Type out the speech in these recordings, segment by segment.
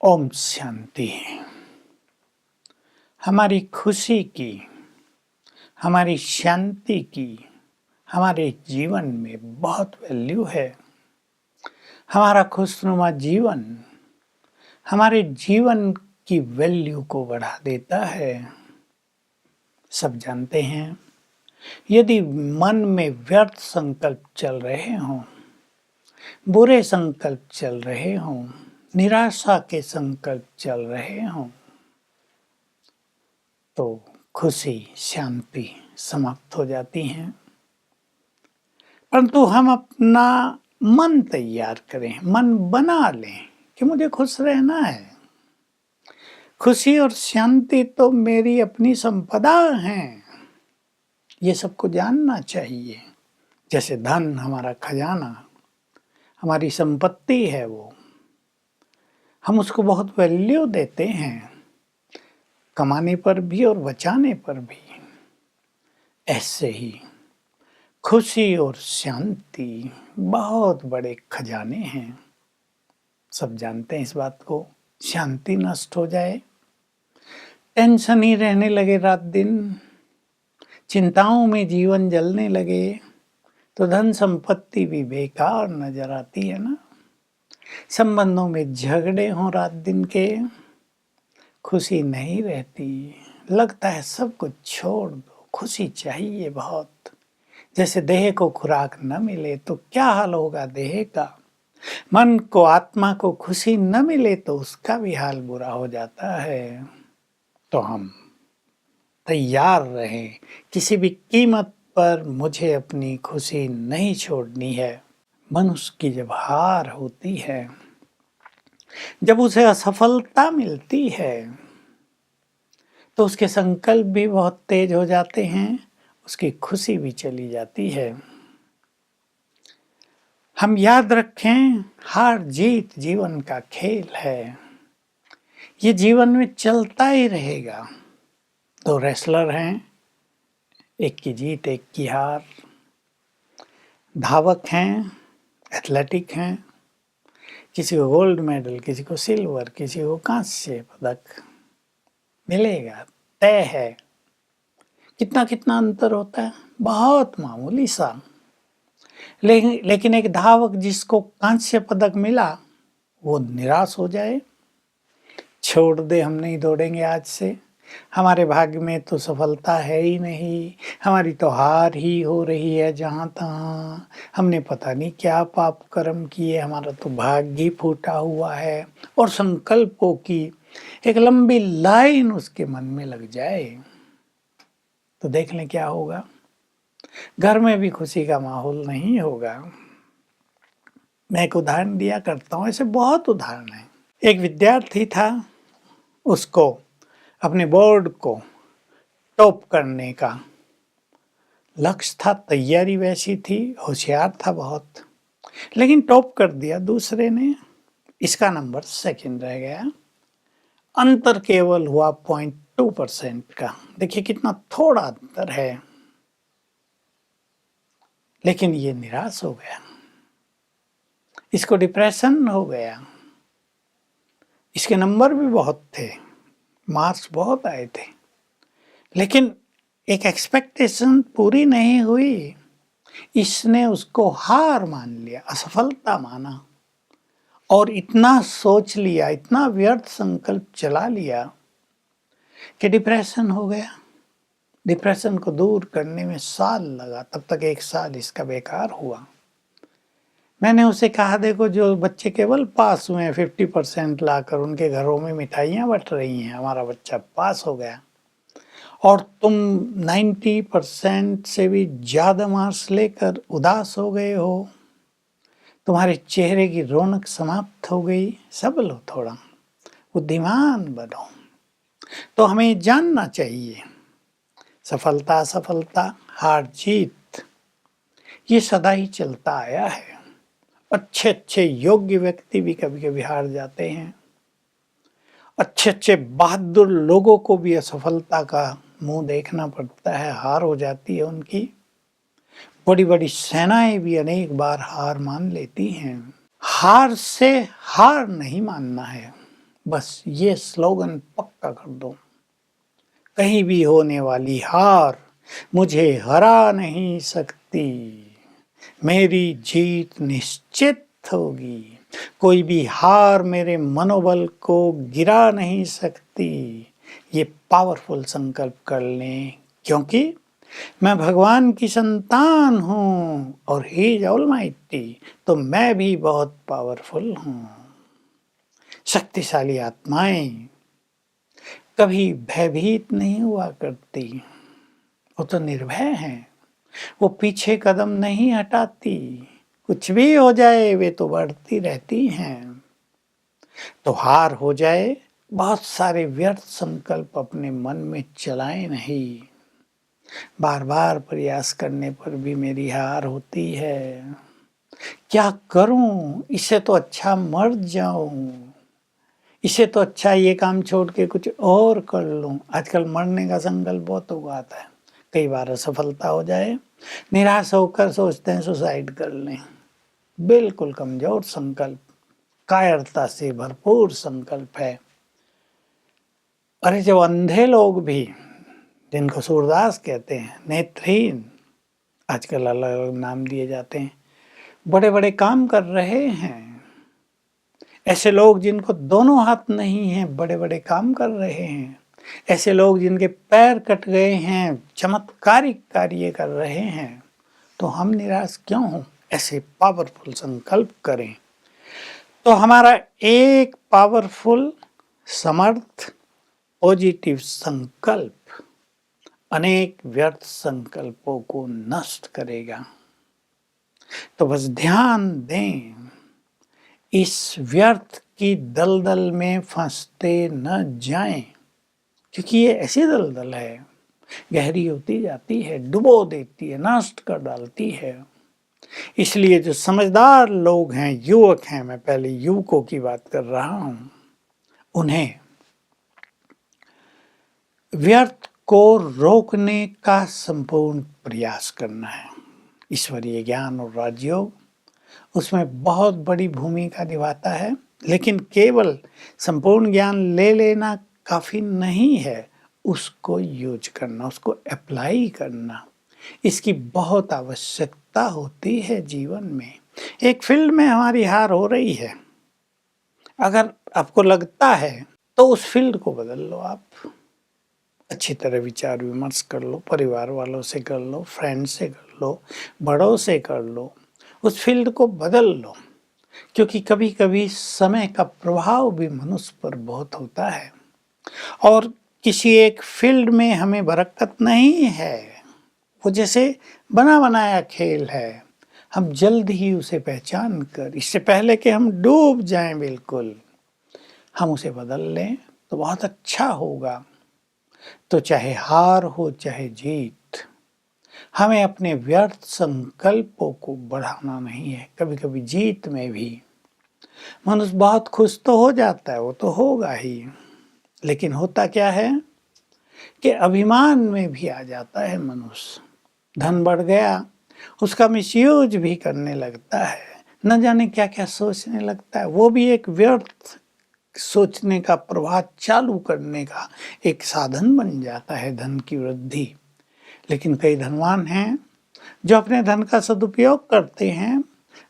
ओम शांति। हमारी खुशी की, हमारी शांति की हमारे जीवन में बहुत वैल्यू है। हमारा खुशनुमा जीवन हमारे जीवन की वैल्यू को बढ़ा देता है। सब जानते हैं, यदि मन में व्यर्थ संकल्प चल रहे हों, बुरे संकल्प चल रहे हों, निराशा के संकल्प चल रहे हों, तो खुशी शांति समाप्त हो जाती हैं। परंतु हम अपना मन तैयार करें, मन बना लें कि मुझे खुश रहना है। खुशी और शांति तो मेरी अपनी संपदा है, ये सबको जानना चाहिए। जैसे धन हमारा खजाना, हमारी संपत्ति है, वो हम उसको बहुत वैल्यू देते हैं, कमाने पर भी और बचाने पर भी। ऐसे ही खुशी और शांति बहुत बड़े खजाने हैं। सब जानते हैं इस बात को। शांति नष्ट हो जाए, टेंशन ही रहने लगे रात दिन, चिंताओं में जीवन जलने लगे, तो धन संपत्ति भी बेकार नजर आती है ना। संबंधों में झगड़े हों रात दिन के, खुशी नहीं रहती। लगता है सब कुछ छोड़ दो, खुशी चाहिए बहुत। जैसे देह को खुराक न मिले तो क्या हाल होगा देह का, मन को आत्मा को खुशी न मिले तो उसका भी हाल बुरा हो जाता है। तो हम तैयार रहें, किसी भी कीमत पर मुझे अपनी खुशी नहीं छोड़नी है। मनुष्य की जब हार होती है, जब उसे असफलता मिलती है, तो उसके संकल्प भी बहुत तेज हो जाते हैं, उसकी खुशी भी चली जाती है। हम याद रखें, हार जीत जीवन का खेल है, ये जीवन में चलता ही रहेगा। दो रेसलर हैं, एक की जीत एक की हार। धावक हैं, एथलेटिक हैं, किसी को गोल्ड मेडल, किसी को सिल्वर, किसी को कांस्य पदक मिलेगा, तय है। कितना कितना अंतर होता है, बहुत मामूली सा। लेकिन एक धावक जिसको कांस्य पदक मिला, वो निराश हो जाए, छोड़ दे, हम नहीं दौड़ेंगे आज से, हमारे भाग्य में तो सफलता है ही नहीं, हमारी तो हार ही हो रही है जहाँ तहाँ, हमने पता नहीं क्या पाप कर्म किए, हमारा तो भाग्य ही फूटा हुआ है। और संकल्पों की एक लंबी लाइन उसके मन में लग जाए, तो देख लें क्या होगा। घर में भी खुशी का माहौल नहीं होगा। मैं एक उदाहरण दिया करता हूँ, ऐसे बहुत उदाहरण हैं। एक विद्यार्थी था, उसको अपने बोर्ड को टॉप करने का लक्ष्य था, तैयारी वैसी थी, होशियार था बहुत, लेकिन टॉप कर दिया दूसरे ने, इसका नंबर सेकंड रह गया। अंतर केवल हुआ 0.2% का। देखिए कितना थोड़ा अंतर है, लेकिन ये निराश हो गया, इसको डिप्रेशन हो गया। इसके नंबर भी बहुत थे, मार्क्स बहुत आए थे, लेकिन एक एक्सपेक्टेशन पूरी नहीं हुई। इसने उसको हार मान लिया, असफलता माना, और इतना सोच लिया, इतना व्यर्थ संकल्प चला लिया कि डिप्रेशन हो गया। डिप्रेशन को दूर करने में साल लगा, तब तक 1 साल इसका बेकार हुआ। मैंने उसे कहा, देखो जो बच्चे केवल पास हुए हैं 50% लाकर, उनके घरों में मिठाइयाँ बट रही हैं, हमारा बच्चा पास हो गया, और तुम 90% से भी ज़्यादा मार्क्स लेकर उदास हो गए हो, तुम्हारे चेहरे की रौनक समाप्त हो गई। सबल हो, थोड़ा बुद्धिमान बनो। तो हमें जानना चाहिए, सफलता असफलता, हार जीत, ये सदा ही चलता आया है। अच्छे अच्छे योग्य व्यक्ति भी कभी कभी हार जाते हैं। अच्छे अच्छे बहादुर लोगों को भी असफलता का मुंह देखना पड़ता है, हार हो जाती है उनकी। बड़ी बड़ी सेनाएं भी अनेक बार हार मान लेती हैं। हार से हार नहीं मानना है, बस ये स्लोगन पक्का कर दो, कहीं भी होने वाली हार मुझे हरा नहीं सकती, मेरी जीत निश्चित होगी, कोई भी हार मेरे मनोबल को गिरा नहीं सकती। ये पावरफुल संकल्प कर लें, क्योंकि मैं भगवान की संतान हूँ और ही इज ऑलमाइटी, तो मैं भी बहुत पावरफुल हूँ। शक्तिशाली आत्माएं कभी भयभीत नहीं हुआ करती, वो तो निर्भय हैं, वो पीछे कदम नहीं हटाती, कुछ भी हो जाए वे तो बढ़ती रहती हैं। तो हार हो जाए, बहुत सारे व्यर्थ संकल्प अपने मन में चलाए नहीं, बार बार प्रयास करने पर भी मेरी हार होती है, क्या करूं, इससे तो अच्छा मर जाऊं, इससे तो अच्छा ये काम छोड़ के कुछ और कर लूं। आजकल मरने का संकल्प बहुत होगा आता है, कई बार असफलता हो जाए, निराश होकर सोचते हैं सुसाइड कर लें। बिल्कुल कमजोर संकल्प, कायरता से भरपूर संकल्प है। अरे जो अंधे लोग भी, जिनको सूरदास कहते हैं, नेत्रहीन, आजकल अलग अलग नाम दिए जाते हैं, बड़े बड़े काम कर रहे हैं। ऐसे लोग जिनको दोनों हाथ नहीं हैं, बड़े बड़े काम कर रहे हैं। ऐसे लोग जिनके पैर कट गए हैं, चमत्कारिक कार्य कर रहे हैं, तो हम निराश क्यों हों? ऐसे पावरफुल संकल्प करें। तो हमारा एक पावरफुल, समर्थ, पॉजिटिव संकल्प अनेक व्यर्थ संकल्पों को नष्ट करेगा। तो बस ध्यान दें, इस व्यर्थ की दलदल में फंसते न जाएं, क्योंकि ये ऐसी दलदल है, गहरी होती जाती है, डुबो देती है, नष्ट कर डालती है। इसलिए जो समझदार लोग हैं, युवक हैं, मैं पहले युवकों की बात कर रहा हूं, उन्हें व्यर्थ को रोकने का संपूर्ण प्रयास करना है। ईश्वरीय ज्ञान और राजयोग उसमें बहुत बड़ी भूमिका निभाता है, लेकिन केवल संपूर्ण ज्ञान ले लेना काफ़ी नहीं है, उसको यूज करना, उसको अप्लाई करना, इसकी बहुत आवश्यकता होती है जीवन में। एक फील्ड में हमारी हार हो रही है, अगर आपको लगता है तो उस फील्ड को बदल लो, आप अच्छी तरह विचार विमर्श कर लो, परिवार वालों से कर लो, फ्रेंड से कर लो, बड़ों से कर लो, उस फील्ड को बदल लो, क्योंकि कभी कभी समय का प्रभाव भी मनुष्य पर बहुत होता है और किसी एक फील्ड में हमें बरकत नहीं है, वो जैसे बना बनाया खेल है, हम जल्द ही उसे पहचान कर, इससे पहले कि हम डूब जाएं बिल्कुल, हम उसे बदल लें तो बहुत अच्छा होगा। तो चाहे हार हो चाहे जीत, हमें अपने व्यर्थ संकल्पों को बढ़ाना नहीं है। कभी कभी जीत में भी मनुष्य बहुत खुश तो हो जाता है, वो तो होगा ही, लेकिन होता क्या है कि अभिमान में भी आ जाता है मनुष्य, धन बढ़ गया, उसका मिसयूज भी करने लगता है, न जाने क्या क्या सोचने लगता है, वो भी एक व्यर्थ सोचने का प्रवाह चालू करने का एक साधन बन जाता है, धन की वृद्धि। लेकिन कई धनवान हैं जो अपने धन का सदुपयोग करते हैं,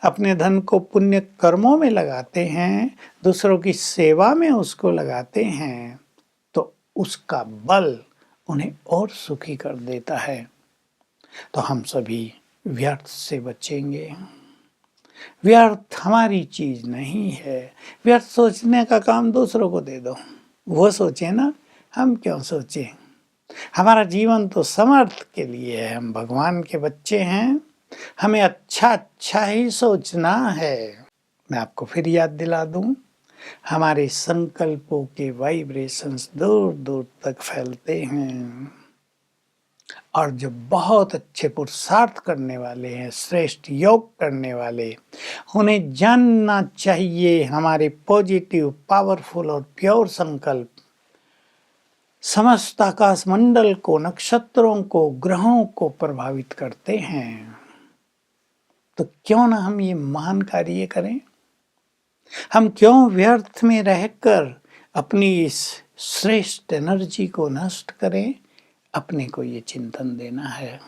अपने धन को पुण्य कर्मों में लगाते हैं, दूसरों की सेवा में उसको लगाते हैं, तो उसका बल उन्हें और सुखी कर देता है। तो हम सभी व्यर्थ से बचेंगे। व्यर्थ हमारी चीज नहीं है। व्यर्थ सोचने का काम दूसरों को दे दो, वो सोचे ना, हम क्यों सोचें। हमारा जीवन तो समर्थ के लिए है, हम भगवान के बच्चे हैं, हमें अच्छा अच्छा ही सोचना है। मैं आपको फिर याद दिला दूं, हमारे संकल्पों के वाइब्रेशंस दूर दूर तक फैलते हैं और जो बहुत अच्छे पुरुषार्थ करने वाले हैं, श्रेष्ठ योग करने वाले, उन्हें जानना चाहिए हमारे पॉजिटिव, पावरफुल और प्योर संकल्प समस्त आकाश मंडल को, नक्षत्रों को, ग्रहों को प्रभावित करते हैं। तो क्यों ना हम ये महान कार्य करें, हम क्यों व्यर्थ में रहकर अपनी इस श्रेष्ठ एनर्जी को नष्ट करें, अपने को ये चिंतन देना है,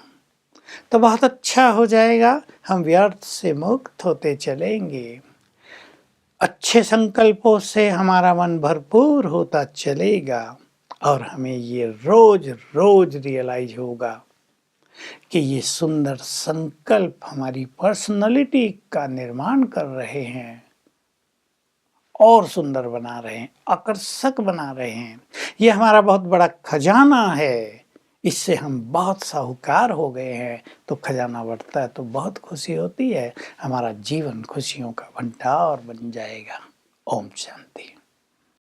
तो बहुत अच्छा हो जाएगा। हम व्यर्थ से मुक्त होते चलेंगे, अच्छे संकल्पों से हमारा मन भरपूर होता चलेगा और हमें ये रोज रोज रियलाइज होगा कि ये सुंदर संकल्प हमारी पर्सनालिटी का निर्माण कर रहे हैं और सुंदर बना रहे हैं, आकर्षक बना रहे हैं। ये हमारा बहुत बड़ा खजाना है, इससे हम बहुत साहूकार हो गए हैं। तो खजाना बढ़ता है तो बहुत खुशी होती है, हमारा जीवन खुशियों का भंडार बन जाएगा। ओम शांति।